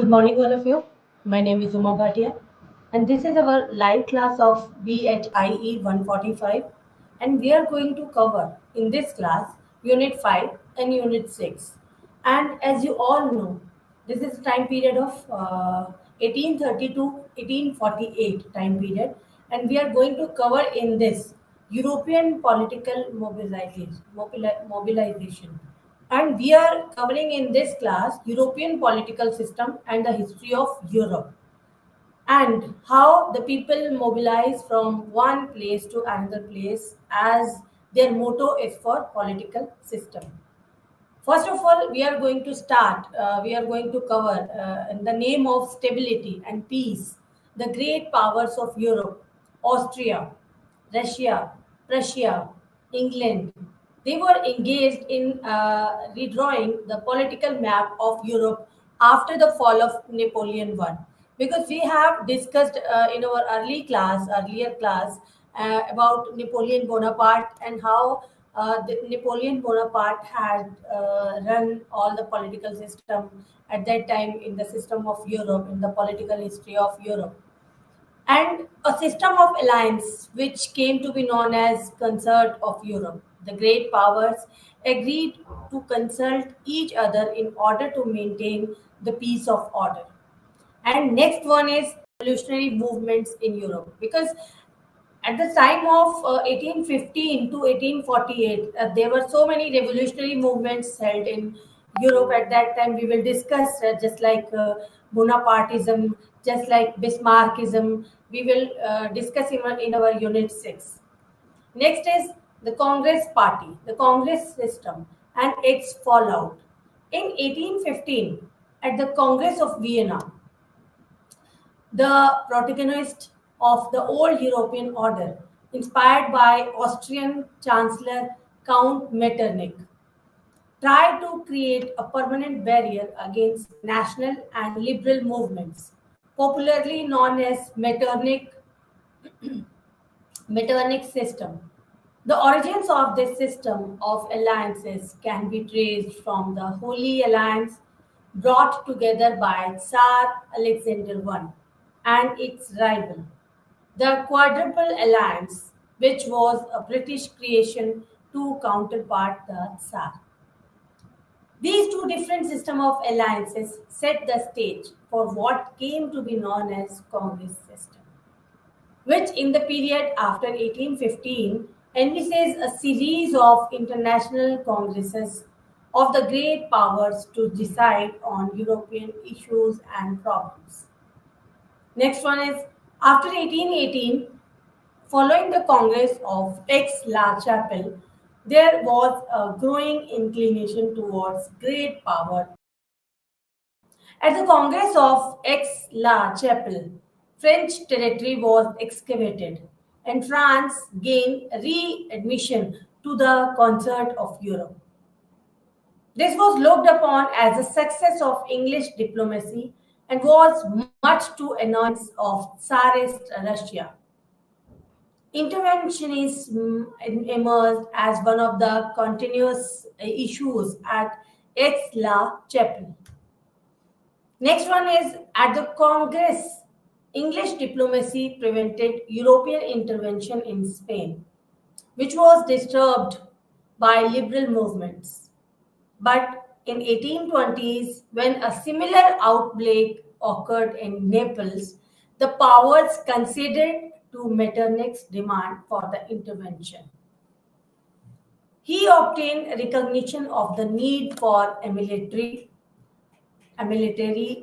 Good morning, all of you. My name is Bhatia, and this is our live class of BHIE 145. And we are going to cover in this class Unit 5 and Unit 6. And as you all know, this is time period of 1830 to 1848 time period, and we are going to cover in this European political mobilization. And we are covering in this class European political system and the history of Europe and how the people mobilize from one place to another place as their motto is for political system. First of all, we are going to cover in the name of stability and peace, the great powers of Europe, Austria, Russia, Prussia, England. They were engaged in redrawing the political map of Europe after the fall of Napoleon I. Because we have discussed in our earlier class, about Napoleon Bonaparte and how Napoleon Bonaparte had run all the political system at that time in the system of Europe, in the political history of Europe, and a system of alliance which came to be known as Concert of Europe. The great powers agreed to consult each other in order to maintain the peace of order. And next one is revolutionary movements in Europe, because at the time of 1815 to 1848, there were so many revolutionary movements held in Europe at that time. We will discuss just like Bonapartism, just like Bismarckism. We will discuss in our Unit 6. Next is the Congress Party, the Congress system, and its fallout. In 1815, at the Congress of Vienna, the protagonist of the old European order, inspired by Austrian Chancellor Count Metternich, tried to create a permanent barrier against national and liberal movements, popularly known as Metternich system. The origins of this system of alliances can be traced from the Holy Alliance brought together by Tsar Alexander I and its rival, the Quadruple Alliance, which was a British creation to counterpart the Tsar. These two different systems of alliances set the stage for what came to be known as Congress system, which in the period after 1815 envisages a series of international congresses of the great powers to decide on European issues and problems. Next one is after 1818, following the Congress of Aix-la-Chapelle, there was a growing inclination towards great power. At the Congress of Aix-la-Chapelle, French territory was excavated, and France gained re-admission to the concert of Europe. This was looked upon as a success of English diplomacy and was much to annoyance of Tsarist Russia. Interventionism emerged as one of the continuous issues at Aix-la-Chapelle. Next one is at the Congress, English diplomacy prevented European intervention in Spain, which was disturbed by liberal movements. But in 1820s, when a similar outbreak occurred in Naples, the powers conceded to Metternich's demand for the intervention. He obtained recognition of the need for a military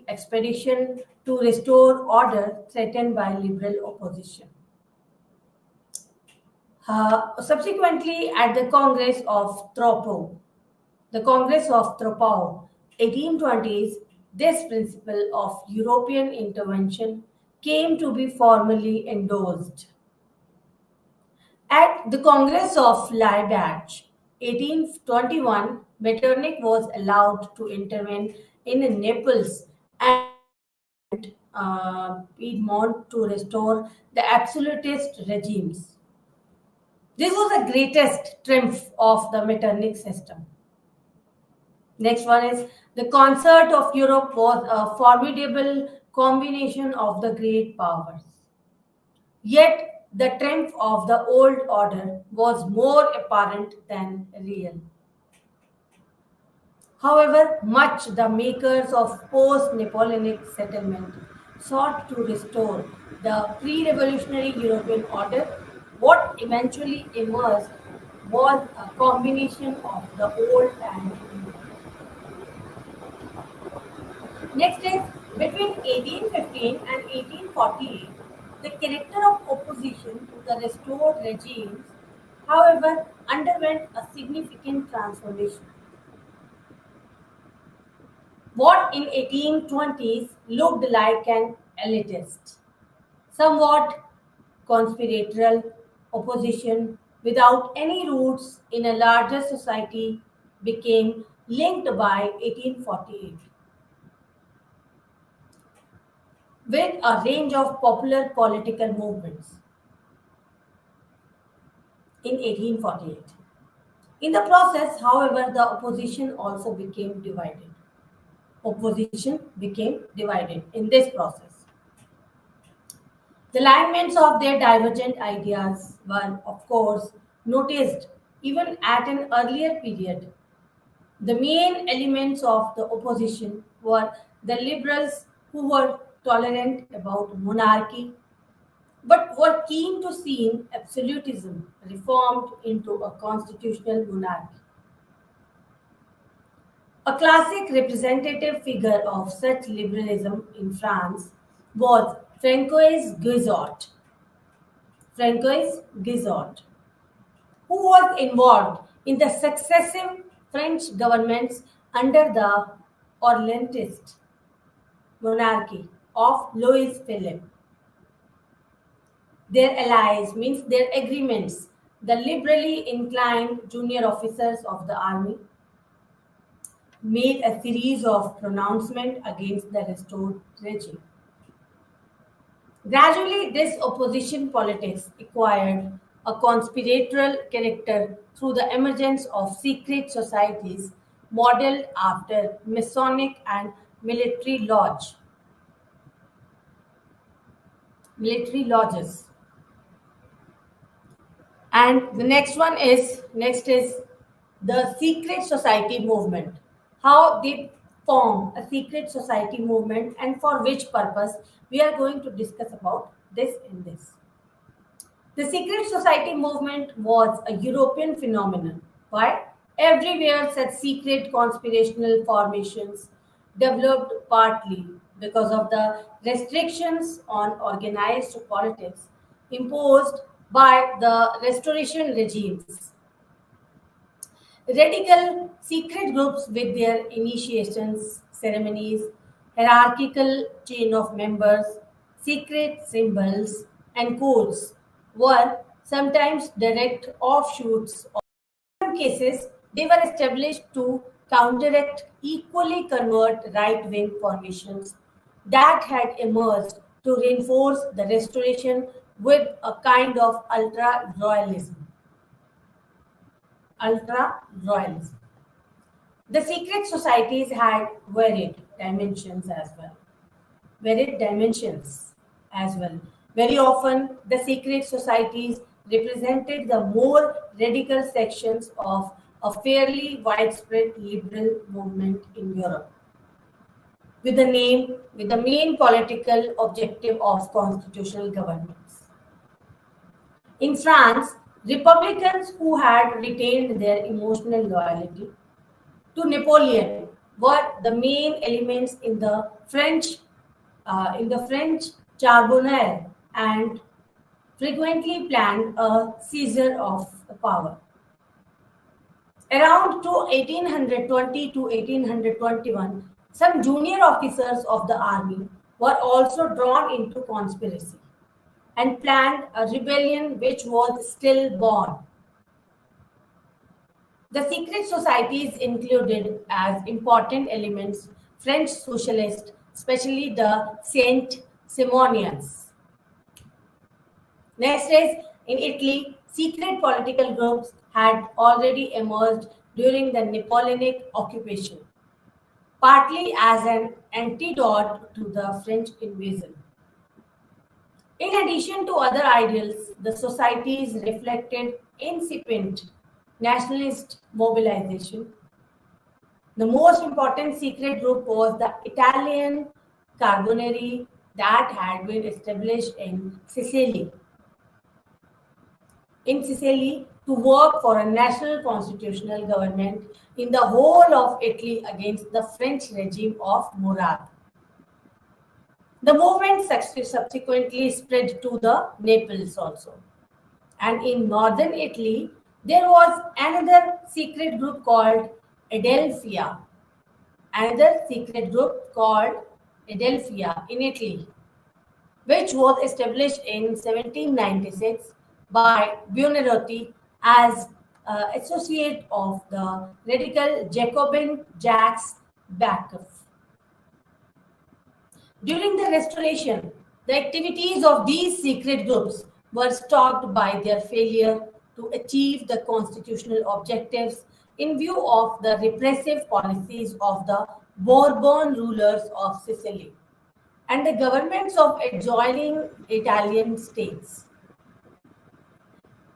expedition to restore order threatened by liberal opposition. Subsequently, at the Congress of Troppau, 1820s, this principle of European intervention came to be formally endorsed. At the Congress of Laibach, 1821, Metternich was allowed to intervene in Naples and Piedmont to restore the absolutist regimes. This was the greatest triumph of the Metternich system. Next one is the concert of Europe was a formidable combination of the great powers. Yet the triumph of the old order was more apparent than real. However much the makers of post-Napoleonic settlement sought to restore the pre-revolutionary European order, what eventually emerged was a combination of the old and new. Next is between 1815 and 1848, the character of opposition to the restored regimes, however, underwent a significant transformation. What in 1820s looked like an elitist, somewhat conspiratorial opposition without any roots in a larger society became linked by 1848 with a range of popular political movements in 1848. In the process, however, the opposition also became divided. Opposition became divided in this process. The alignments of their divergent ideas were, of course, noticed even at an earlier period. The main elements of the opposition were the liberals who were tolerant about monarchy but were keen to see absolutism reformed into a constitutional monarchy. A classic representative figure of such liberalism in France was Francois Guizot. Francois Guizot, who was involved in the successive French governments under the Orleanist monarchy of Louis Philippe. Their allies means their agreements, the liberally inclined junior officers of the army made a series of pronouncements against the restored regime. Gradually, this opposition politics acquired a conspiratorial character through the emergence of secret societies modeled after Masonic and military military lodges. And the next is the secret society movement. How they form a secret society movement and for which purpose we are going to discuss about this in this. The secret society movement was a European phenomenon. Why? Everywhere such secret conspirational formations developed partly because of the restrictions on organized politics imposed by the restoration regimes. Radical secret groups with their initiations, ceremonies, hierarchical chain of members, secret symbols, and codes were sometimes direct offshoots. In some cases, they were established to counteract equally convert right wing formations that had emerged to reinforce the restoration with a kind of ultra royalism. The secret societies had varied dimensions as well. Very often, the secret societies represented the more radical sections of a fairly widespread liberal movement in Europe, with the main political objective of constitutional governments. In France, Republicans who had retained their emotional loyalty to Napoleon were the main elements in the French Charbonnel and frequently planned a seizure of the power. Around to 1820 to 1821, some junior officers of the army were also drawn into conspiracy and planned a rebellion which was still born. The secret societies included as important elements French socialists, especially the Saint Simonians. Next is in Italy, secret political groups had already emerged during the Napoleonic occupation. partly as an antidote to the French invasion. In addition to other ideals, the societies reflected incipient nationalist mobilization. The most important secret group was the Italian Carbonari that had been established in Sicily to work for a national constitutional government in the whole of Italy against the French regime of Murad. The movement subsequently spread to the Naples also. And in northern Italy, there was another secret group called Adelphia. Another secret group called Adelphia in Italy, which was established in 1796 by Buonarroti as associate of the radical Jacobin Jacques Bacchus. During the Restoration, the activities of these secret groups were stopped by their failure to achieve the constitutional objectives in view of the repressive policies of the Bourbon rulers of Sicily and the governments of adjoining Italian states.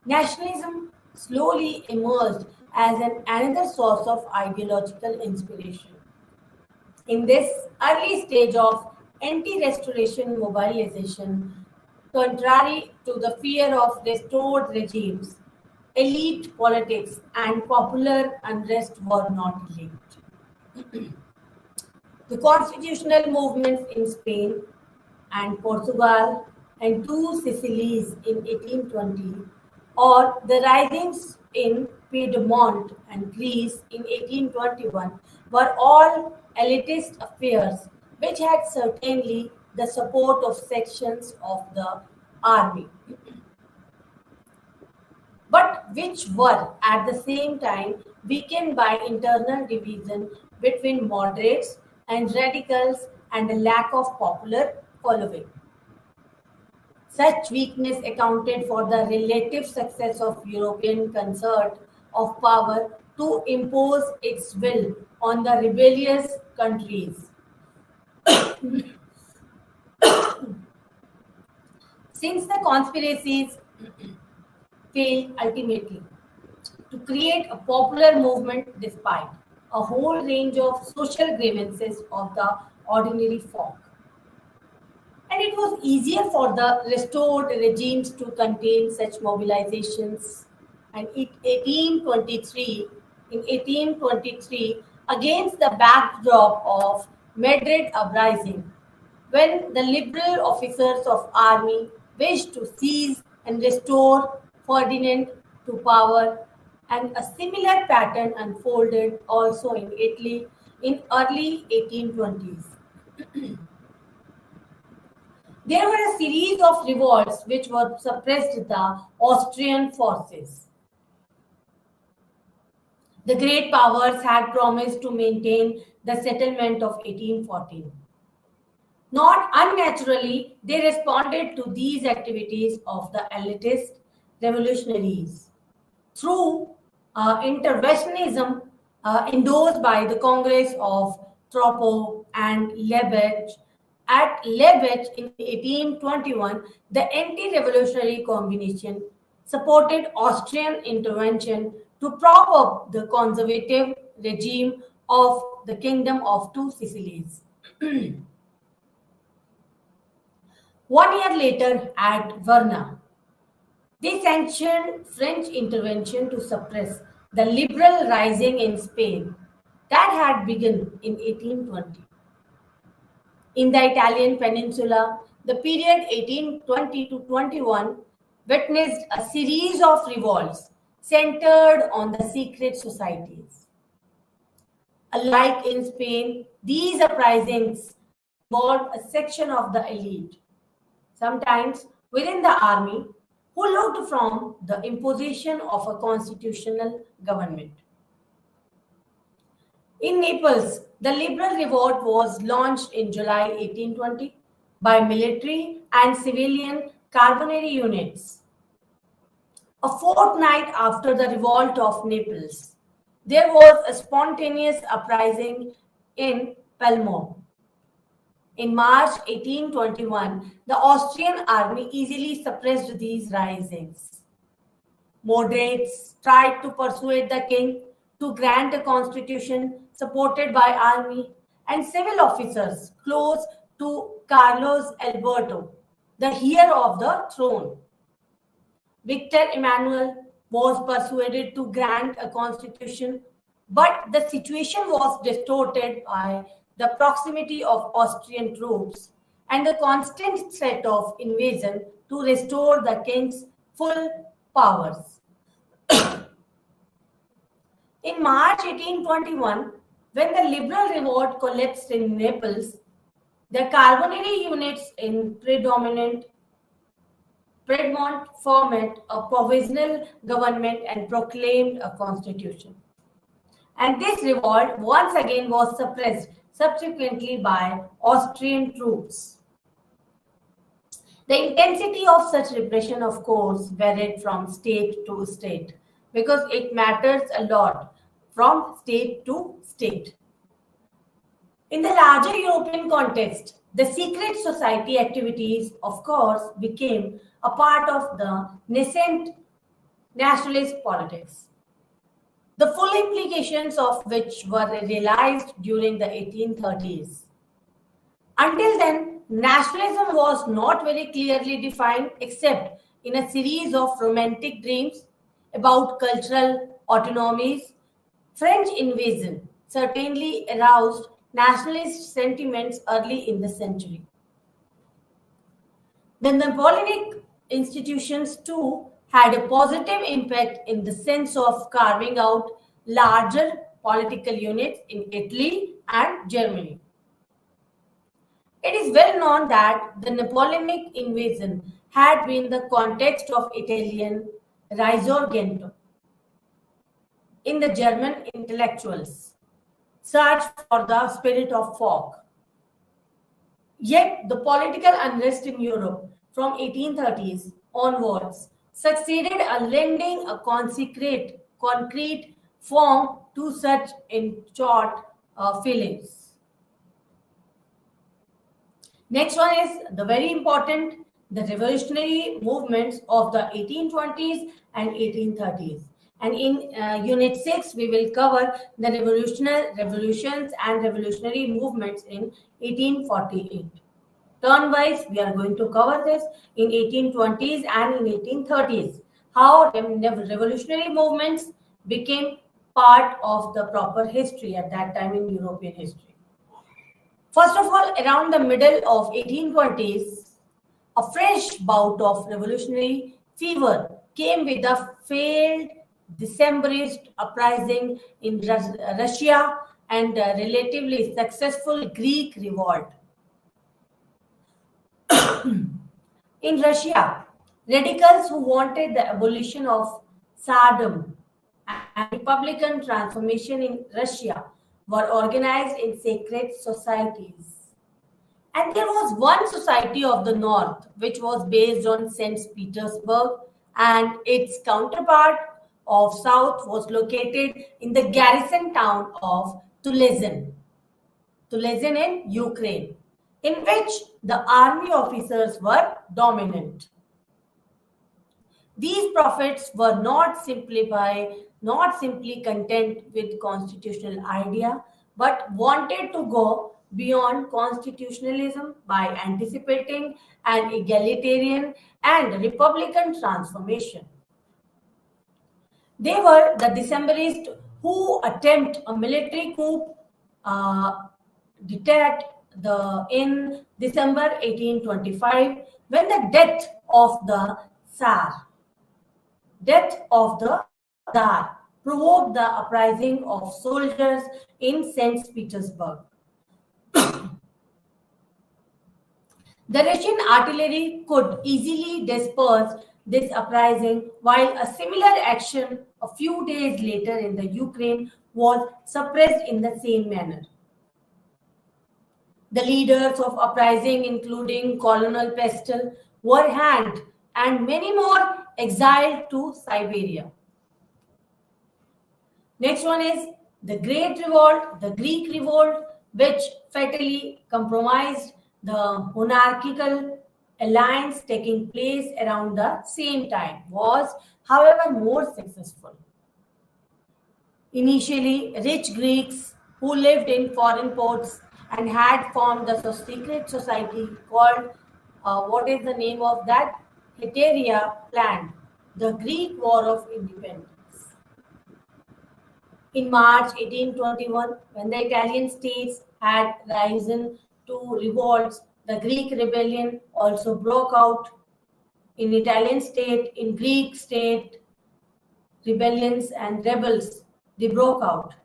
Nationalism slowly emerged as another source of ideological inspiration. In this early stage of anti-restoration mobilization, contrary to the fear of restored regimes, elite politics and popular unrest were not linked. The constitutional movements in Spain and Portugal and two Sicilies in 1820, or the risings in Piedmont and Greece in 1821, were all elitist affairs which had certainly the support of sections of the army, but which were at the same time weakened by internal division between moderates and radicals and a lack of popular following. Such weakness accounted for the relative success of European concert of power to impose its will on the rebellious countries. Since the conspiracies failed ultimately to create a popular movement despite a whole range of social grievances of the ordinary folk. And it was easier for the restored regimes to contain such mobilizations. And in 1823, against the backdrop of Madrid uprising, when the liberal officers of army wished to seize and restore Ferdinand to power, and a similar pattern unfolded also in Italy in early 1820s. There were a series of revolts which were suppressed the Austrian forces. The great powers had promised to maintain the settlement of 1814. Not unnaturally, they responded to these activities of the elitist revolutionaries through interventionism endorsed by the Congress of Tropo and Lebech. At Lebech in 1821, the anti-revolutionary combination supported Austrian intervention to prop up the conservative regime of the Kingdom of Two Sicilies. 1 year later, at Varna, they sanctioned French intervention to suppress the liberal rising in Spain that had begun in 1820. In the Italian peninsula, the period 1820 to 21 witnessed a series of revolts centered on the secret societies. Alike in Spain, these uprisings involved a section of the elite, sometimes within the army, who looked from the imposition of a constitutional government. In Naples, the liberal revolt was launched in July 1820 by military and civilian Carbonari units. A fortnight after the revolt of Naples, there was a spontaneous uprising in Pelmo. In March 1821, the Austrian army easily suppressed these risings. Moderates tried to persuade the king to grant a constitution supported by army, and civil officers close to Carlos Alberto, the heir of the throne. Victor Emmanuel was persuaded to grant a constitution, but the situation was distorted by the proximity of Austrian troops and the constant threat of invasion to restore the king's full powers. In March 1821, when the liberal revolt collapsed in Naples, the Carbonari units in predominant Piedmont formed a provisional government and proclaimed a constitution. And this revolt once again was suppressed subsequently by Austrian troops. The intensity of such repression, of course, varied from state to state because it matters a lot from state to state. In the larger European context, the secret society activities, of course, became a part of the nascent nationalist politics, the full implications of which were realized during the 1830s. Until then, nationalism was not very clearly defined except in a series of romantic dreams about cultural autonomies. French invasion certainly aroused nationalist sentiments early in the century. The Napoleonic institutions too had a positive impact in the sense of carving out larger political units in Italy and Germany. It is well known that the Napoleonic invasion had been the context of Italian Risorgimento in the German intellectuals' search for the spirit of folk. Yet the political unrest in Europe from 1830s onwards succeeded in lending a concrete form to such in short feelings. Next one is the very important the revolutionary movements of the 1820s and 1830s. And in Unit 6, we will cover the revolutions and revolutionary movements in 1848. Turn-wise, we are going to cover this in 1820s and in 1830s, how revolutionary movements became part of the proper history at that time in European history. First of all, around the middle of 1820s, a fresh bout of revolutionary fever came with the failed Decembrist uprising in Russia and a relatively successful Greek revolt. In Russia, radicals who wanted the abolition of Tsardom and Republican transformation in Russia were organized in secret societies. And there was one society of the north which was based on St. Petersburg, and its counterpart of south was located in the garrison town of Tulezin in Ukraine, in which the army officers were dominant. These prophets were not simply content with constitutional idea, but wanted to go beyond constitutionalism by anticipating an egalitarian and republican transformation. They were the Decembrists who attempt a military coup d'etat in December 1825 when the death of the Tsar provoked the uprising of soldiers in St. Petersburg. The Russian artillery could easily disperse this uprising, while a similar action a few days later in the Ukraine was suppressed in the same manner. The leaders of uprising, including Colonel Pestel, were hanged and many more exiled to Siberia. Next one is the Great Revolt, the Greek Revolt, which fatally compromised the monarchical alliance taking place around the same time, was, however, more successful. Initially, rich Greeks who lived in foreign ports and had formed a secret society called, what is the name of that? Heteria, planned the Greek War of Independence. In March 1821, when the Italian states had risen to revolts, the Greek rebellion also broke out. In Italian state, in Greek state, rebellions and rebels, they broke out.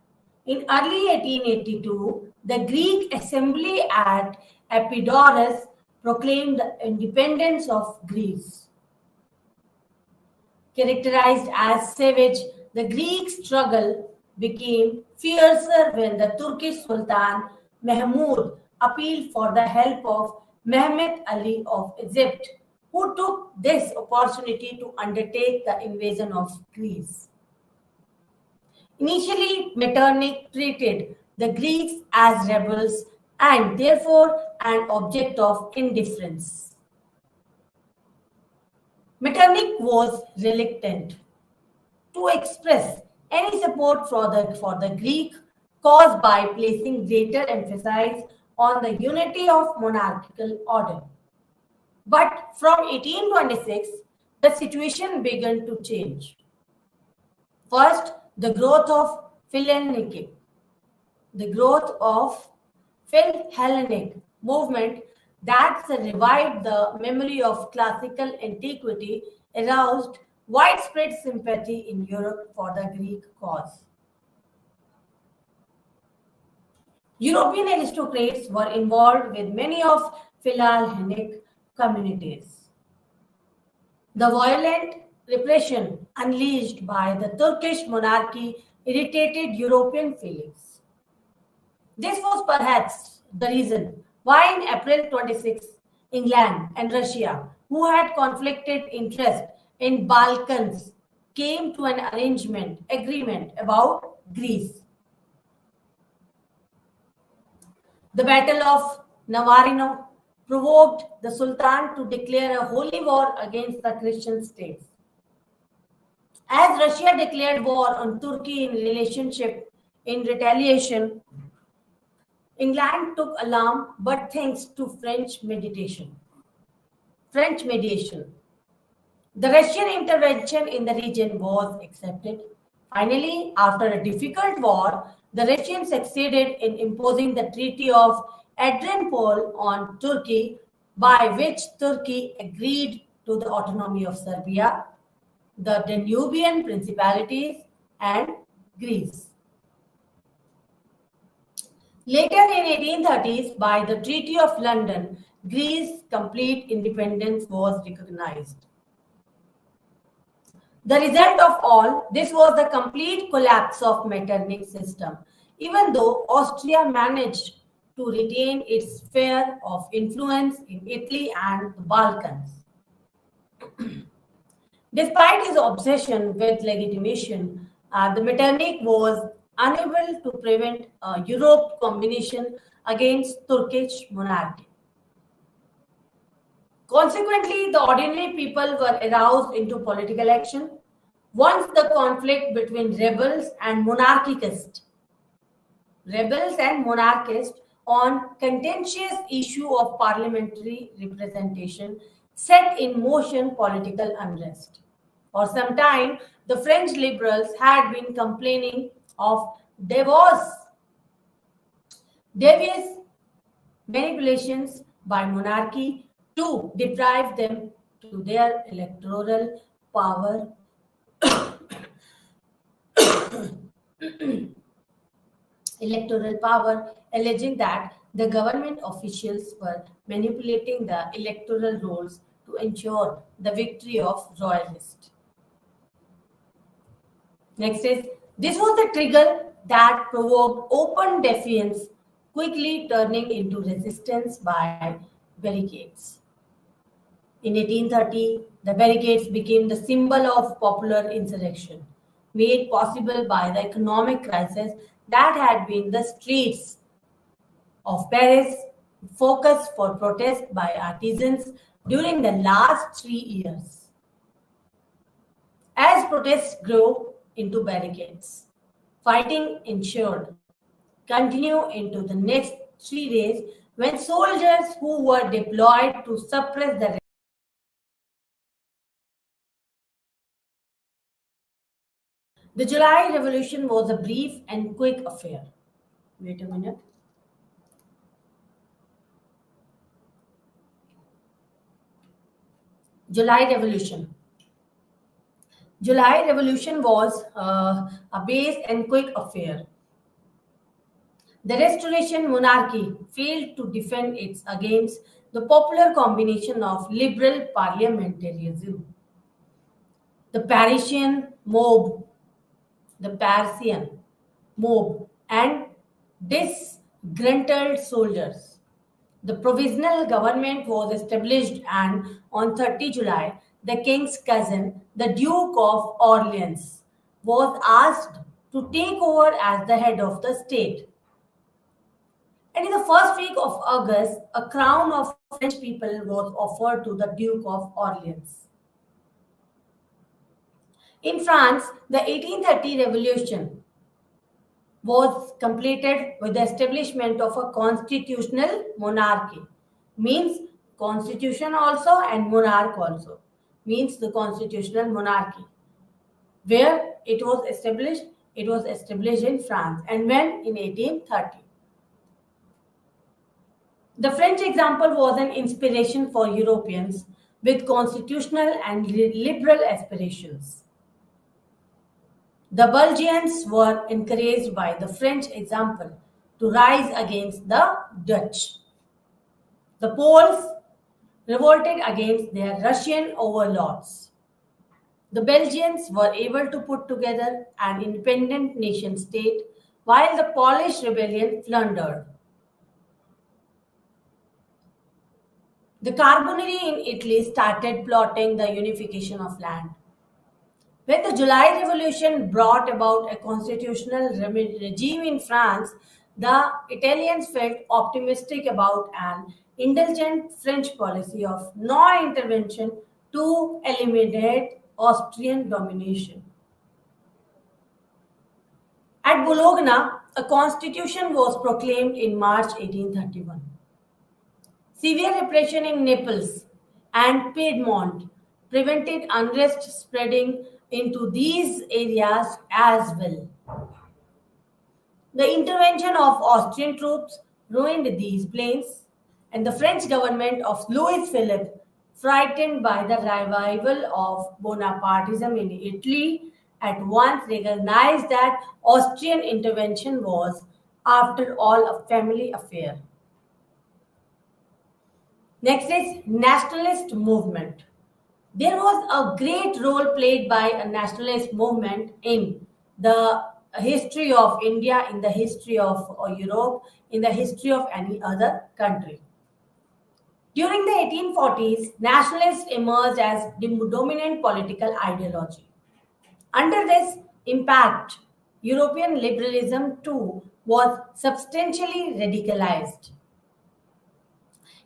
In early 1882, the Greek Assembly at Epidaurus proclaimed the independence of Greece. Characterized as savage, the Greek struggle became fiercer when the Turkish Sultan Mahmud appealed for the help of Mehmet Ali of Egypt, who took this opportunity to undertake the invasion of Greece. Initially, Metternich treated the Greeks as rebels and therefore an object of indifference. Metternich was reluctant to express any support for the Greek cause by placing greater emphasis on the unity of monarchical order. But from 1826, the situation began to change. First, the growth of Philhellenic, the growth of Philhellenic movement that revived the memory of classical antiquity aroused widespread sympathy in Europe for the Greek cause. European aristocrats were involved with many of Philhellenic communities. The violent repression unleashed by the Turkish monarchy irritated European feelings. This was perhaps the reason why in April 26, England and Russia, who had conflicted interest in Balkans, came to an agreement about Greece. The Battle of Navarino provoked the Sultan to declare a holy war against the Christian states. As Russia declared war on Turkey in retaliation, England took alarm, but thanks to French mediation, the Russian intervention in the region was accepted. Finally, after a difficult war, the Russians succeeded in imposing the Treaty of Adrianople on Turkey, by which Turkey agreed to the autonomy of Serbia, the Danubian principalities, and Greece. Later in 1830s, by the Treaty of London, Greece's complete independence was recognized. The result of all this was the complete collapse of Metternich's system, even though Austria managed to retain its sphere of influence in Italy and the Balkans. Despite his obsession with legitimation, the Metternich was unable to prevent a Europe combination against Turkish monarchy. Consequently, the ordinary people were aroused into political action once the conflict between rebels and monarchists on contentious issue of parliamentary representation set in motion political unrest. For some time, the French liberals had been complaining of devious manipulations by monarchy to deprive them to their electoral power, alleging that the government officials were manipulating the electoral rolls to ensure the victory of royalists. Next is, this was the trigger that provoked open defiance, quickly turning into resistance by barricades. In 1830, the barricades became the symbol of popular insurrection, made possible by the economic crisis that had been the streets of Paris focus for protest by artisans during the last 3 years. As protests grew into barricades, fighting ensured continue into the next 3 days when soldiers who were deployed to suppress the July Revolution was a brief and quick affair. Wait a minute. July Revolution. July Revolution was a base and quick affair. The Restoration monarchy failed to defend its against the popular combination of liberal parliamentarism, the Parisian mob, and disgruntled soldiers. The provisional government was established, and on 30 July, the king's cousin, the Duke of Orleans, was asked to take over as the head of the state. And in the first week of August, a crown of French people was offered to the Duke of Orleans. In France, the 1830 revolution was completed with the establishment of a constitutional monarchy. Means constitution also and monarch also. Means the constitutional monarchy. Where it was established? It was established in France. And when? In 1830. The French example was an inspiration for Europeans with constitutional and liberal aspirations. The Belgians were encouraged by the French example to rise against the Dutch. The Poles revolted against their Russian overlords. The Belgians were able to put together an independent nation state while the Polish rebellion floundered. The Carbonari in Italy started plotting the unification of land. When the July Revolution brought about a constitutional regime in France, the Italians felt optimistic about an indulgent French policy of no intervention to eliminate Austrian domination. At Bologna, a constitution was proclaimed in March 1831. Severe repression in Naples and Piedmont prevented unrest spreading into these areas as well. The intervention of Austrian troops ruined these plains, and the French government of Louis Philippe, frightened by the revival of Bonapartism in Italy, at once recognized that Austrian intervention was, after all, a family affair. Next is nationalist movement. There was a great role played by a nationalist movement in the history of India, in the history of Europe, in the history of any other country. During the 1840s, nationalists emerged as the dominant political ideology. Under this impact, European liberalism too was substantially radicalized.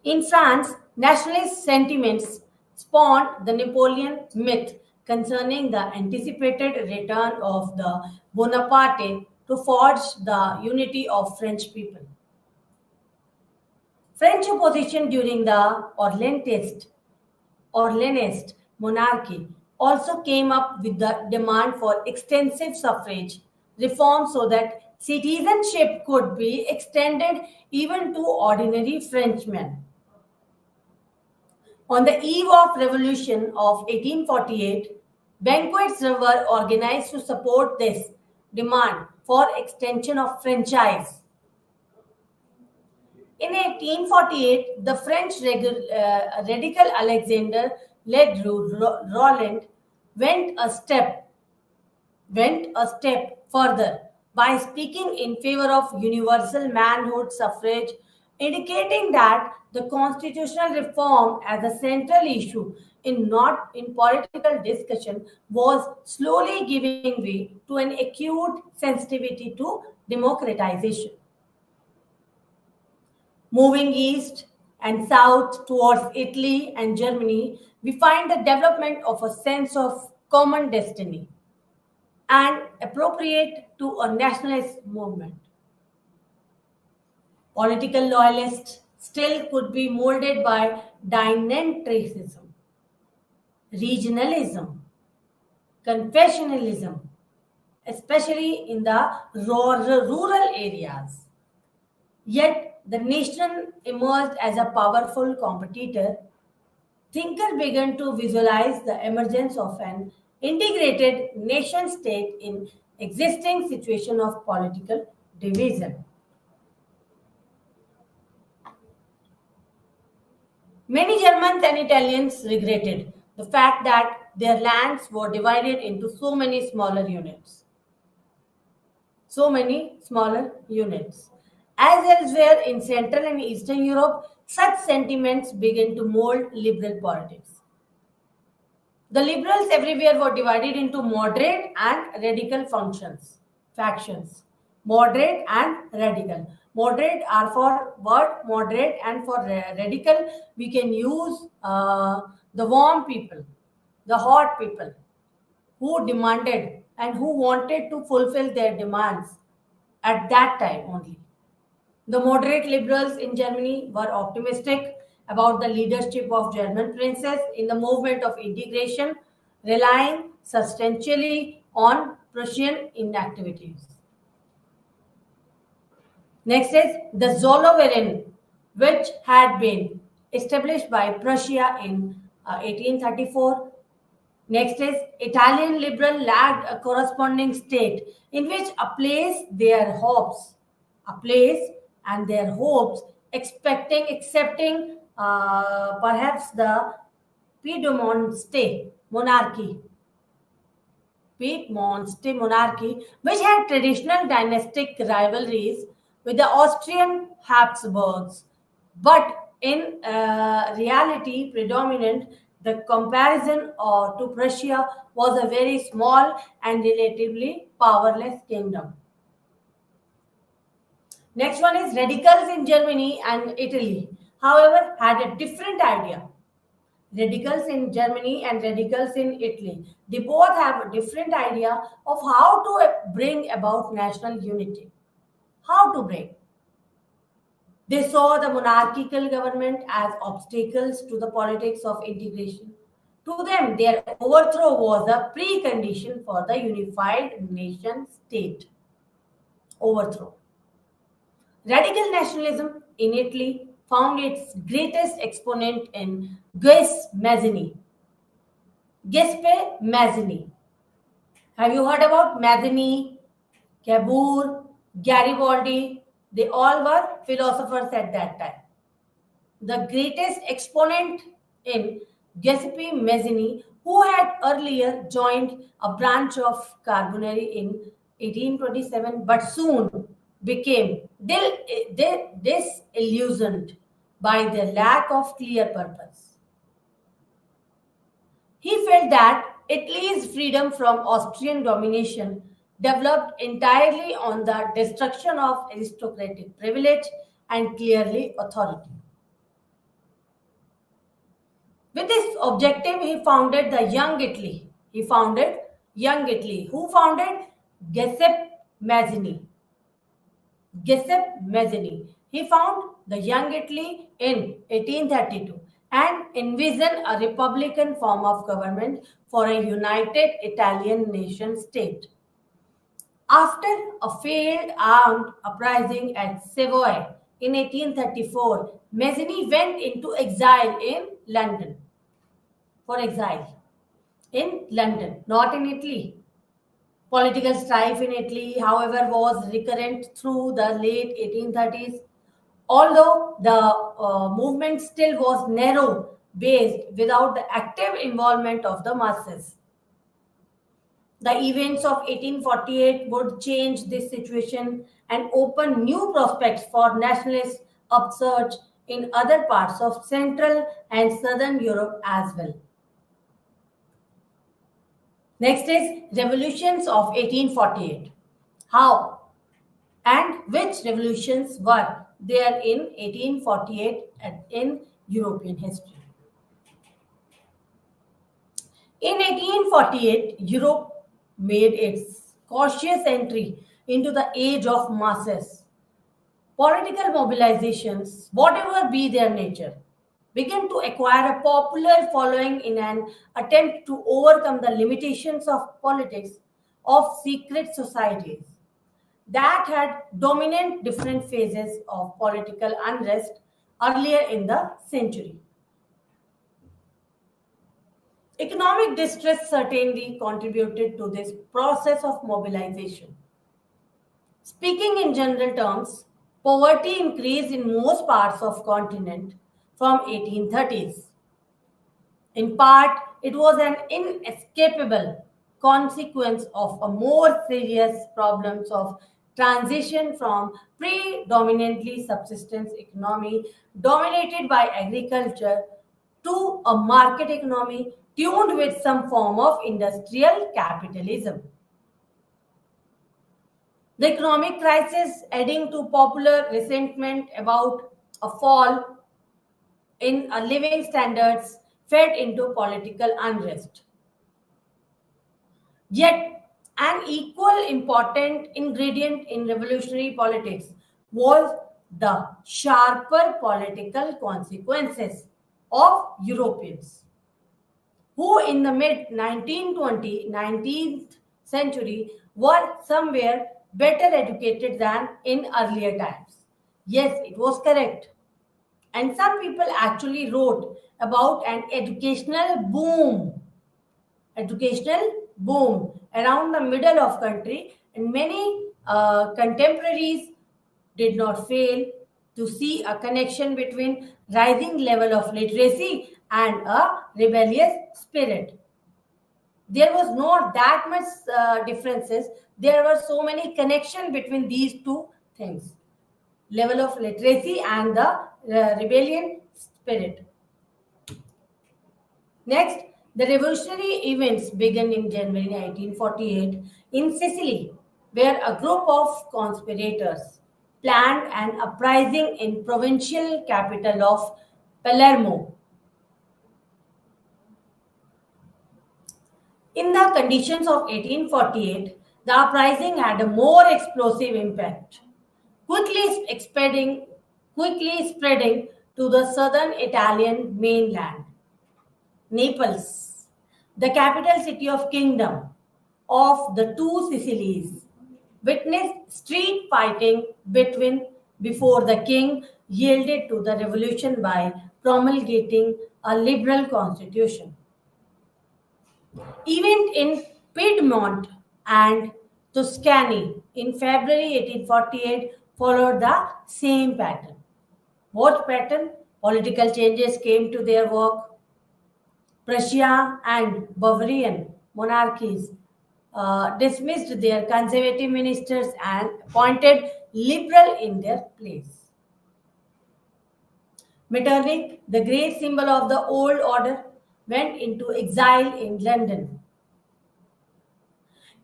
In France, nationalist sentiments spawned the Napoleon myth concerning the anticipated return of the Bonaparte to forge the unity of French people. French opposition during the Orleanist monarchy also came up with the demand for extensive suffrage reform so that citizenship could be extended even to ordinary Frenchmen. On the eve of Revolution of 1848, banquets were organized to support this demand for extension of franchise. In 1848, the French radical Alexander Roland went a step further by speaking in favor of universal manhood suffrage, indicating that the constitutional reform as a central issue in not in political discussion was slowly giving way to an acute sensitivity to democratization. Moving east and south towards Italy and Germany, we find the development of a sense of common destiny and appropriate to a nationalist movement. Political loyalists still could be molded by dynentricism, regionalism, confessionalism, especially in the rural areas. Yet the nation emerged as a powerful competitor. Thinkers began to visualize the emergence of an integrated nation state in existing situation of political division. Many Germans and Italians regretted the fact that their lands were divided into so many smaller units. As elsewhere in Central and Eastern Europe, such sentiments began to mold liberal politics. The liberals everywhere were divided into moderate and radical factions. Moderate and radical. Moderate are for word moderate, and for radical we can use the warm people, the hot people who demanded and who wanted to fulfill their demands at that time only. The moderate liberals in Germany were optimistic about the leadership of German princes in the movement of integration, relying substantially on Prussian inactivities. Next is the Zollverein, which had been established by Prussia in 1834. Next is Italian liberal lacked a corresponding state in which a place and their hopes, accepting perhaps the Piedmontese monarchy, which had traditional dynastic rivalries with the Austrian Habsburgs, but in reality predominant. The comparison to Prussia was a very small and relatively powerless kingdom. Next one is radicals in Germany and Italy, however, had a different idea. Radicals in Germany and radicals in Italy, they both have a different idea of how to bring about national unity. How to bring? They saw the monarchical government as obstacles to the politics of integration. To them, their overthrow was a precondition for the unified nation state. Overthrow. Radical nationalism in Italy found its greatest exponent in Giuseppe Mazzini. Have you heard about Mazzini, Cavour, Garibaldi? They all were philosophers at that time. The greatest exponent in Giuseppe Mazzini, who had earlier joined a branch of Carbonari in 1827, but soon became disillusioned by the lack of clear purpose. He felt that Italy's freedom from Austrian domination developed entirely on the destruction of aristocratic privilege and clearly authority. With this objective, he founded the Young Italy. Who founded Giuseppe Mazzini? He found the Young Italy in 1832 and envisioned a republican form of government for a united Italian nation state. After a failed armed uprising at Savoy in 1834, Mazzini went into exile in London. For exile in London, not in Italy. Political strife in Italy, however, was recurrent through the late 1830s. Although the movement still was narrow based without the active involvement of the masses. The events of 1848 would change this situation and open new prospects for nationalist upsurge in other parts of Central and Southern Europe as well. Next is revolutions of 1848. How and which revolutions were there in 1848 in European history. In 1848, Europe made its cautious entry into the age of masses. Political mobilizations, whatever be their nature, began to acquire a popular following in an attempt to overcome the limitations of politics of secret societies that had dominant different phases of political unrest earlier in the century. Economic distress certainly contributed to this process of mobilization. Speaking in general terms, poverty increased in most parts of continent from 1830s. In part, it was an inescapable consequence of a more serious problems of transition from predominantly subsistence economy dominated by agriculture to a market economy tuned with some form of industrial capitalism. The economic crisis, adding to popular resentment about a fall in living standards, fed into political unrest. Yet, an equal important ingredient in revolutionary politics was the sharper political consequences of Europeans, who in the mid 19th century were somewhere better educated than in earlier times. Yes, it was correct. And some people actually wrote about an educational boom around the middle of country, and many contemporaries did not fail to see a connection between rising level of literacy and a rebellious spirit. There was not that much differences. There were so many connection between these two things: level of literacy and the rebellion spirit. Next, the revolutionary events began in January 1948 in Sicily, where a group of conspirators planned an uprising in provincial capital of Palermo. In the conditions of 1848, the uprising had a more explosive impact, quickly spreading to the southern Italian mainland. Naples, the capital city of kingdom of the two Sicilies, witnessed street fighting between before the king yielded to the revolution by promulgating a liberal constitution. Event in Piedmont and Tuscany in February 1848 followed the same pattern. What pattern? Political changes came to their work. Prussia and Bavarian monarchies dismissed their conservative ministers and appointed liberal in their place. Metternich, the great symbol of the old order, went into exile in London.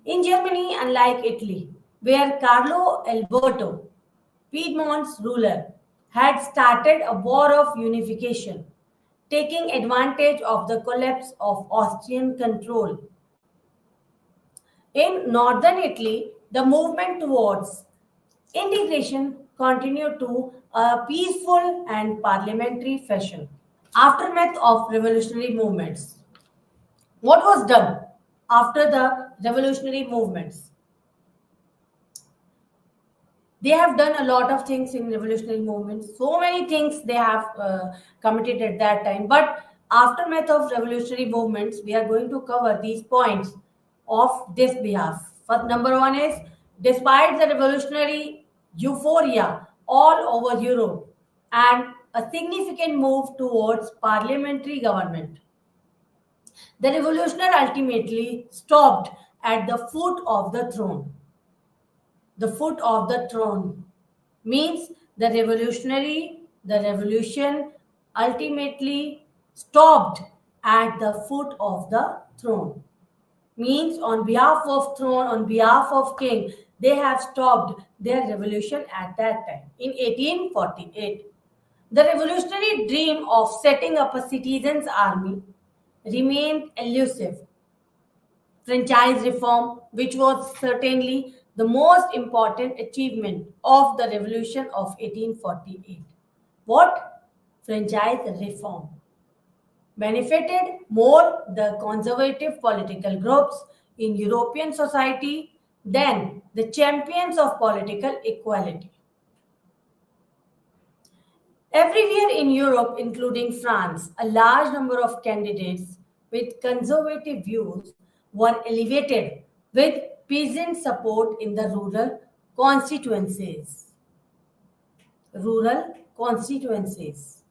In Germany, unlike Italy, where Carlo Alberto, Piedmont's ruler, had started a war of unification, taking advantage of the collapse of Austrian control. In northern Italy, the movement towards integration continued to a peaceful and parliamentary fashion. Aftermath of revolutionary movements. What was done after the revolutionary movements? They have done a lot of things in revolutionary movements. So many things they have committed at that time. But aftermath of revolutionary movements, we are going to cover these points of this behalf. First, number one is, despite the revolutionary euphoria all over Europe and a significant move towards parliamentary government, the revolutionary ultimately stopped at the foot of the throne. The foot of the throne means the revolution ultimately stopped at the foot of the throne. Means on behalf of throne, on behalf of king, they have stopped their revolution at that time. In 1848, the revolutionary dream of setting up a citizens' army remained elusive. Franchise reform, which was certainly the most important achievement of the revolution of 1848. What? Franchise reform benefited more the conservative political groups in European society than the champions of political equality. Everywhere in Europe, including France, a large number of candidates with conservative views were elevated with peasant support in the constituencies. Rural constituencies.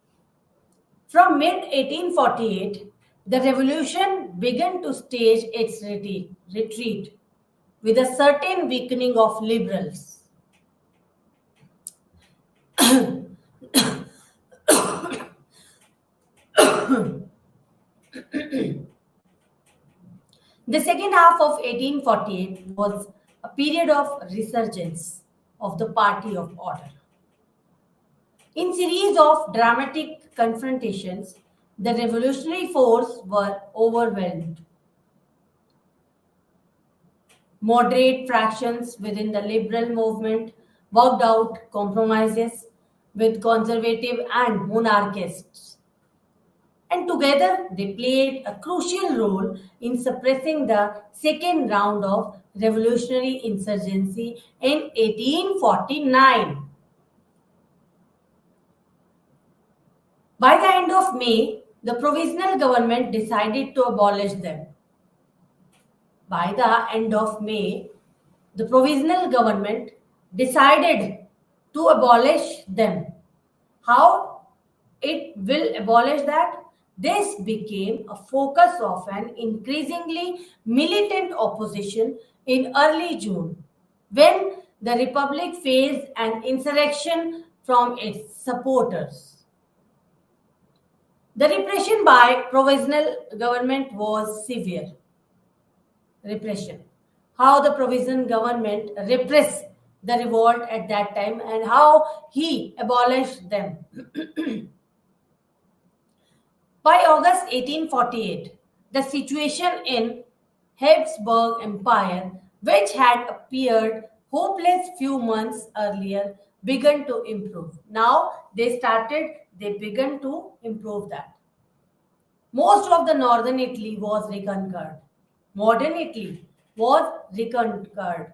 From mid 1848, the revolution began to stage its retreat with a certain weakening of liberals. The second half of 1848 was a period of resurgence of the Party of Order. In series of dramatic confrontations, the revolutionary force were overwhelmed. Moderate fractions within the liberal movement worked out compromises with conservative and monarchists, and together they played a crucial role in suppressing the second round of revolutionary insurgency in 1849. By the end of May, the provisional government decided to abolish them. By the end of May, the provisional government decided to abolish them. How it will abolish that? This became a focus of an increasingly militant opposition in early June, when the Republic faced an insurrection from its supporters. The repression by provisional government was severe. Repression. How the provisional government repressed the revolt at that time and how he abolished them. By August 1848, the situation in Habsburg Empire, which had appeared hopeless few months earlier, began to improve. Now they began to improve that. Most of the northern Italy was reconquered. Modern Italy was reconquered.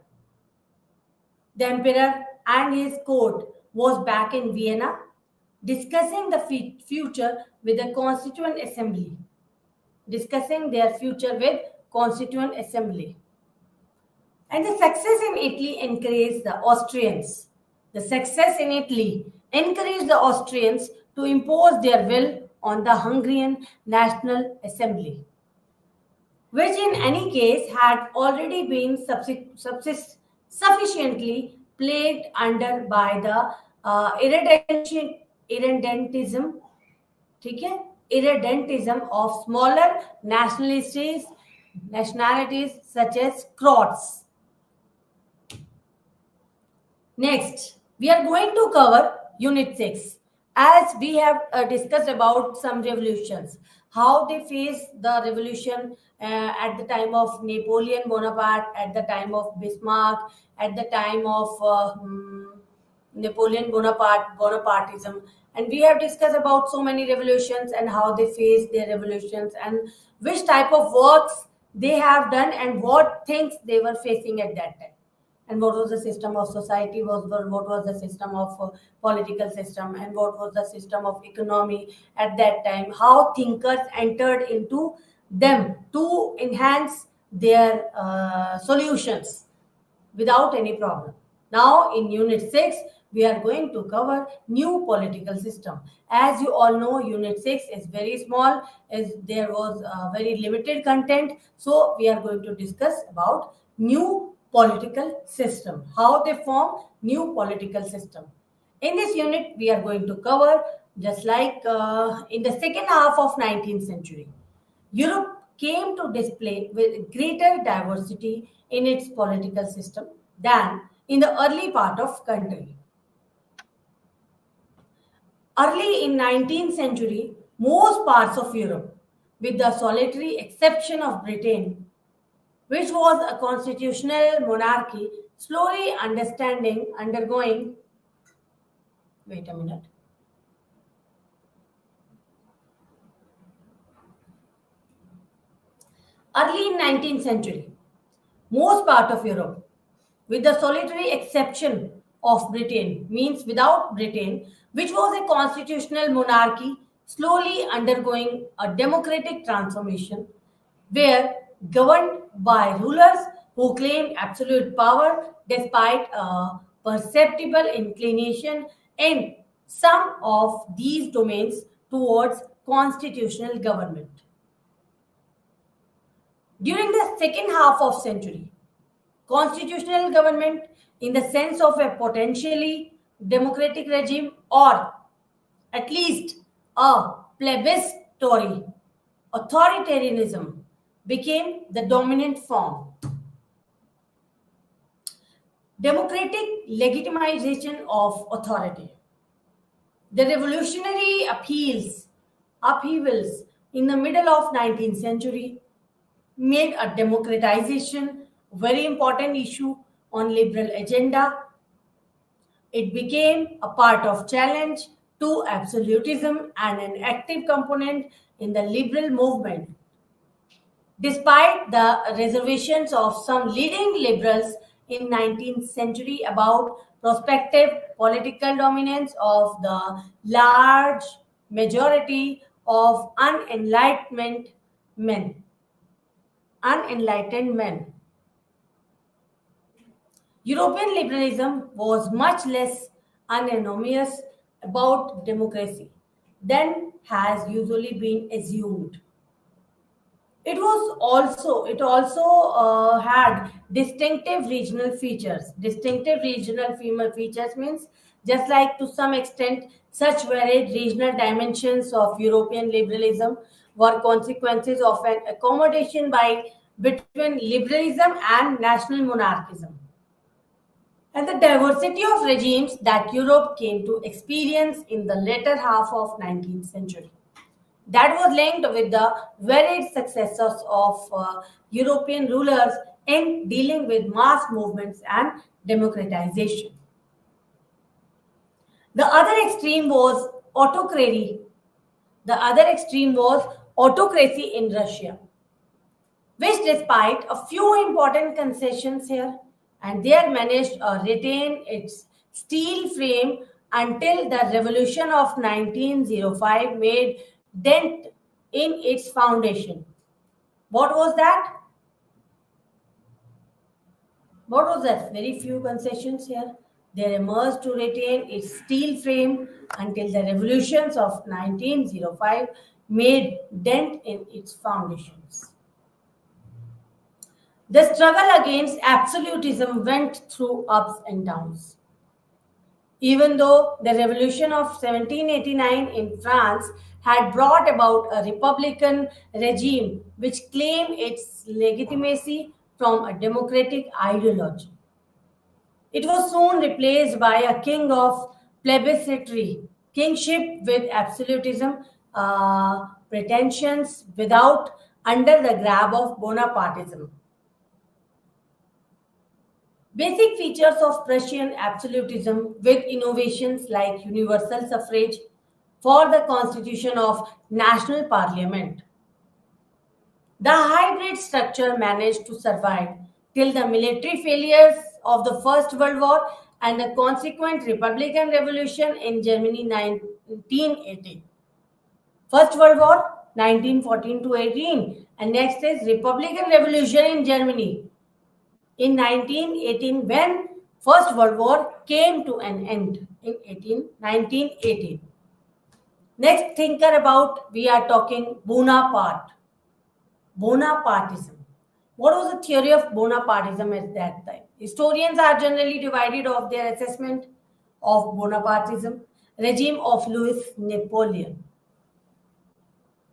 The emperor and his court was back in Vienna discussing the future with the Constituent Assembly. Discussing their future with Constituent Assembly. And the success in Italy encouraged the Austrians. The success in Italy encouraged the Austrians to impose their will on the Hungarian National Assembly, which in any case had already been sufficiently plagued under by the irredentism, irredentism of smaller nationalities such as Croats. Next, we are going to cover Unit 6. As we have discussed about some revolutions, how they faced the revolution at the time of Napoleon Bonaparte, at the time of Bismarck, at the time of Bonapartism. And we have discussed about so many revolutions and how they faced their revolutions and which type of works they have done and what things they were facing at that time. And what was the system of society, what was the system of political system, and what was the system of economy at that time, how thinkers entered into them to enhance their solutions without any problem. Now in Unit 6, we are going to cover new political system. As you all know, Unit 6 is very small, as there was very limited content. So we are going to discuss about new political system, how they form new political system. In this unit, we are going to cover, just like in the second half of 19th century, Europe came to display with greater diversity in its political system than in the early part of country. Early in 19th century, most parts of Europe, with the solitary exception of Britain, which was a constitutional monarchy, slowly undergoing, wait a minute, early in 19th century, most part of Europe, with the solitary exception of Britain, means without Britain, which was a constitutional monarchy slowly undergoing a democratic transformation, were governed by rulers who claimed absolute power despite a perceptible inclination in some of these domains towards constitutional government. During the second half of century, constitutional government in the sense of a potentially democratic regime or at least a plebiscitary authoritarianism became the dominant form. Democratic legitimization of authority. The revolutionary upheavals in the middle of 19th century made a democratization very important issue on liberal agenda. It became a part of challenge to absolutism and an active component in the liberal movement. Despite the reservations of some leading liberals in 19th century about prospective political dominance of the large majority of men, unenlightened men. European liberalism was much less unanimous about democracy than has usually been assumed. It also had distinctive regional features. Distinctive regional female features means just like to some extent such varied regional dimensions of European liberalism were consequences of an accommodation by between liberalism and national monarchism and the diversity of regimes that Europe came to experience in the latter half of 19th century. That was linked with the varied successes of European rulers in dealing with mass movements and democratization. The other extreme was autocracy. The other extreme was autocracy in Russia, which despite a few important concessions here and there managed to retain its steel frame until the revolution of 1905 made dent in its foundation. What was that? What was that? Very few concessions here. They emerged to retain its steel frame until the revolutions of 1905 made dent in its foundations. The struggle against absolutism went through ups and downs. Even though the revolution of 1789 in France had brought about a republican regime which claimed its legitimacy from a democratic ideology, it was soon replaced by a king of plebiscitary kingship with absolutism pretensions without under the grab of Bonapartism. Basic features of Prussian absolutism with innovations like universal suffrage for the constitution of national parliament. The hybrid structure managed to survive till the military failures of the First World War and the consequent Republican Revolution in Germany 1918. First World War 1914 to 18 and next is Republican Revolution in Germany in 1918 when First World War came to an end in 1918. Next thinker about we are talking Bonapartism. What was the theory of Bonapartism at that time? Historians are generally divided of their assessment of Bonapartism, regime of Louis Napoleon.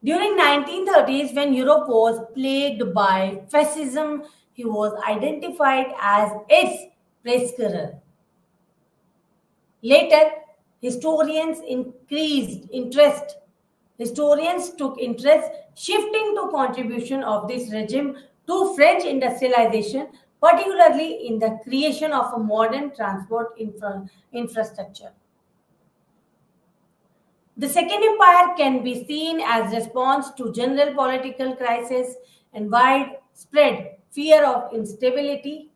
During 1930s, when Europe was plagued by fascism, he was identified as its Preiskerer. Later, historians increased interest. Historians took interest, shifting to contribution of this regime to French industrialization, particularly in the creation of a modern transport infrastructure. The Second Empire can be seen as response to general political crisis and widespread fear of instability,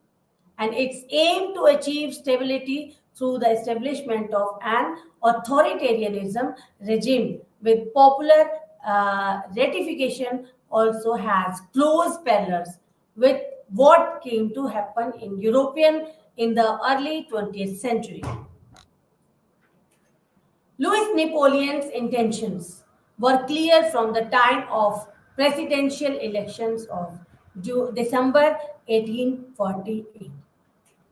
and its aim to achieve stability through the establishment of an authoritarianism regime with popular ratification also has close parallels with what came to happen in European in the early 20th century. Louis Napoleon's intentions were clear from the time of presidential elections of December 1848.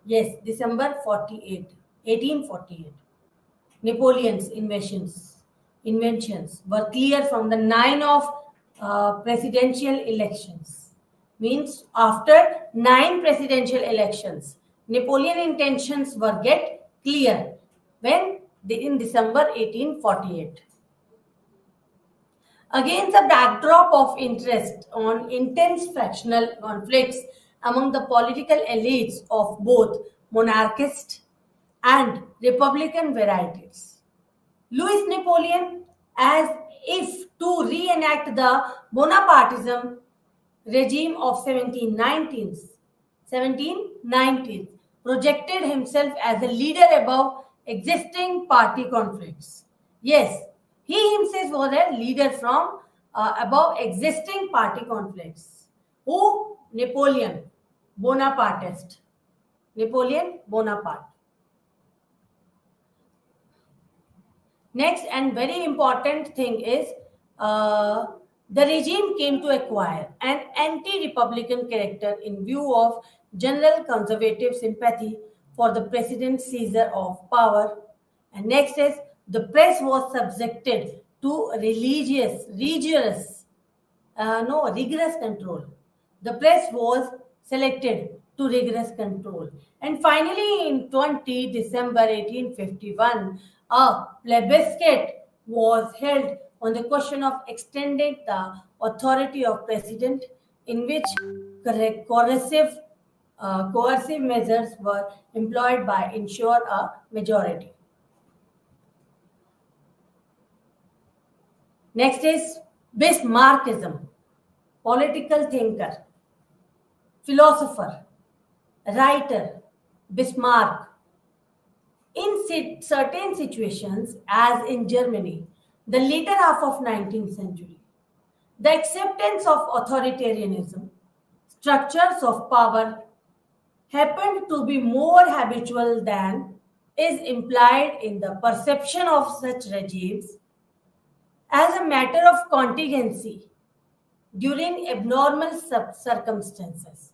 Yes, December 48, 1848. Napoleon's inventions were clear from the nine of presidential elections. Means after nine presidential elections, Napoleon intentions were get clear when in December 1848. Against the backdrop of interest on intense factional conflicts among the political elites of both monarchist and republican varieties, Louis Napoleon, as if to reenact the Bonapartism regime of 1790s, projected himself as a leader above existing party conflicts. Yes, he himself was a leader from above existing party conflicts. Who? Napoleon, Bonapartist. Napoleon Bonaparte. Next and very important thing is the regime came to acquire an anti-republican character in view of general conservative sympathy for the president's seizure of power. And next is the press was subjected to rigorous control. The press was selected to rigorous control. And finally, in 20 December 1851, a plebiscite was held on the question of extending the authority of president, in which coercive measures were employed by ensure a majority. Next is Bismarckism, political thinker, philosopher, writer, Bismarck. In certain situations, as in Germany, the later half of 19th century, the acceptance of authoritarianism, structures of power happened to be more habitual than is implied in the perception of such regimes as a matter of contingency during abnormal circumstances.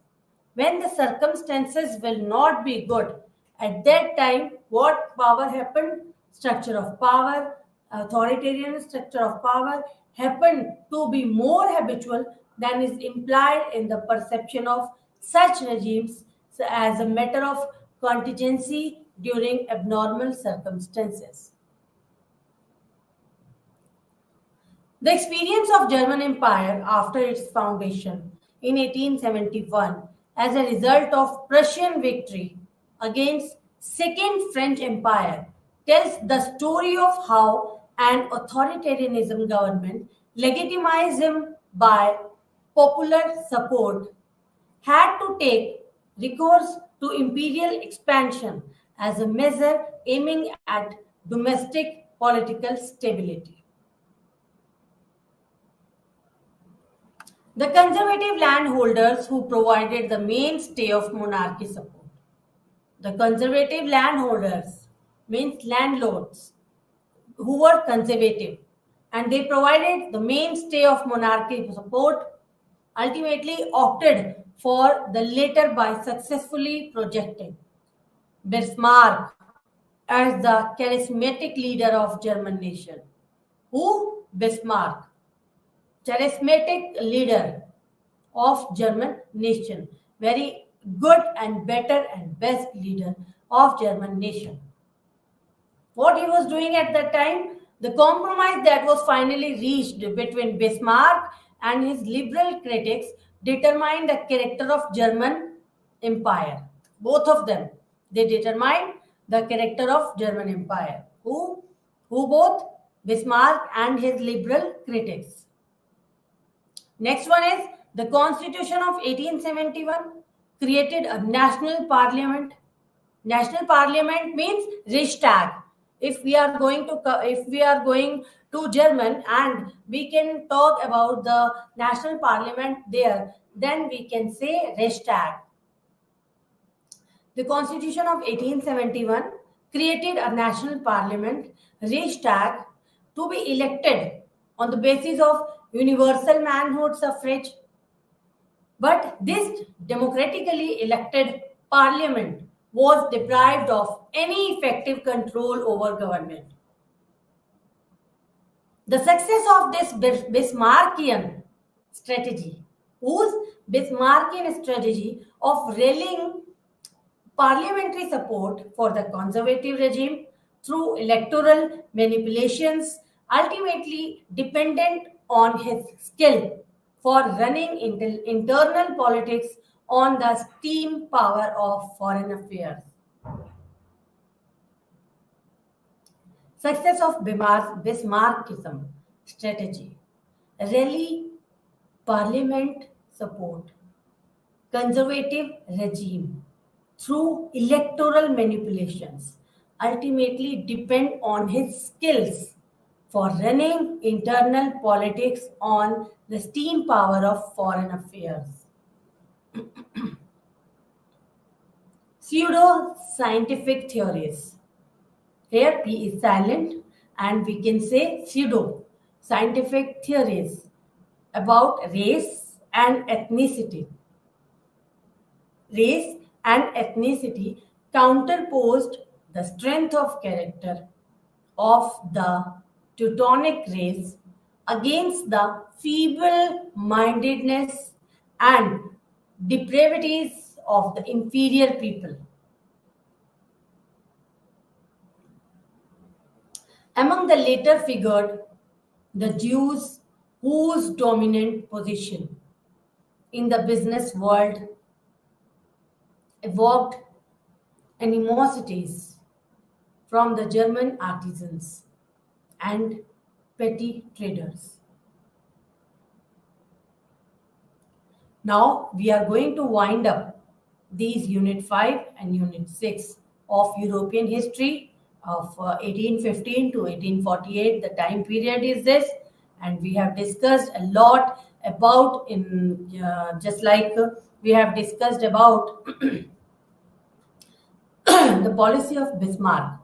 When the circumstances will not be good, at that time, what power happened? Structure of power, authoritarian structure of power happened to be more habitual than is implied in the perception of such regimes as a matter of contingency during abnormal circumstances. The experience of German Empire after its foundation in 1871 as a result of Prussian victory against Second French Empire tells the story of how an authoritarianism government legitimized him by popular support had to take recourse to imperial expansion as a measure aiming at domestic political stability. The conservative landholders who provided the mainstay of monarchy support. The conservative landholders means landlords who were conservative and they provided the mainstay of monarchy support, ultimately opted for the latter by successfully projecting Bismarck as the charismatic leader of German nation. Who? Bismarck, charismatic leader of German nation. Very good and better and best leader of German nation. What he was doing at that time, the compromise that was finally reached between Bismarck and his liberal critics determined the character of German empire. Both of them, they determined the character of German empire. Who both? Bismarck and his liberal critics. Next one is the Constitution of 1871 created a national parliament. National parliament means Reichstag. If we are going to German and we can talk about the national parliament there, then we can say Reichstag. The Constitution of 1871 created a national parliament, Reichstag, to be elected on the basis of universal manhood suffrage. But this democratically elected parliament was deprived of any effective control over government. The success of this Bismarckian strategy, whose Bismarckian strategy of rallying parliamentary support for the conservative regime through electoral manipulations, ultimately dependent on his skill for running internal politics on the steam power of foreign affairs. Success of Bismarckism strategy: rally parliament support, conservative regime through electoral manipulations, ultimately depend on his skills for running internal politics on the steam power of foreign affairs. Pseudo scientific theories. Here P is silent and we can say pseudo scientific theories about race and ethnicity. Race and ethnicity counterposed the strength of character of the Teutonic race against the feeble mindedness and depravities of the inferior people. Among the later figured the Jews, whose dominant position in the business world evoked animosities from the German artisans and petty traders. Now we are going to wind up these Unit 5 and Unit 6 of European history of 1815 to 1848. The time period is this, and we have discussed a lot about just like we have discussed about the policy of Bismarck.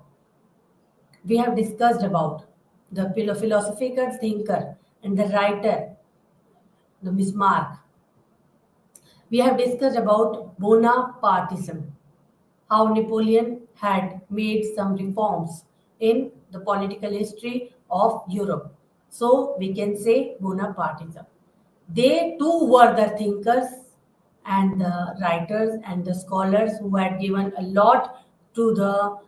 We have discussed about the philosophical thinker and the writer, the Bismarck. We have discussed about Bonapartism, how Napoleon had made some reforms in the political history of Europe. So we can say Bonapartism. They too were the thinkers and the writers and the scholars who had given a lot to the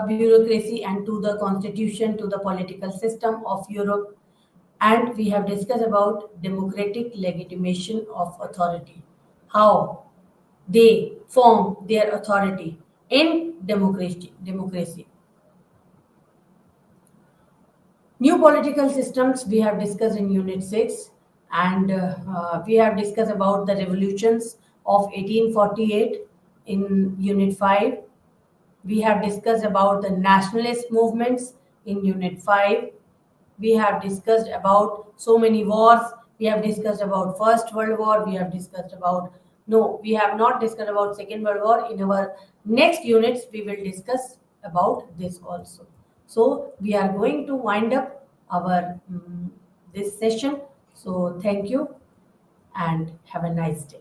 bureaucracy and to the constitution, to the political system of Europe. And we have discussed about democratic legitimation of authority, how they form their authority in democracy. New political systems we have discussed in Unit 6, and we have discussed about the revolutions of 1848 in Unit 5. We have discussed about the nationalist movements in Unit 5. We have discussed about so many wars. We have discussed about First World War. We have discussed about, no, we have not discussed about Second World War. In our next units, we will discuss about this also. So we are going to wind up our this session. So thank you and have a nice day.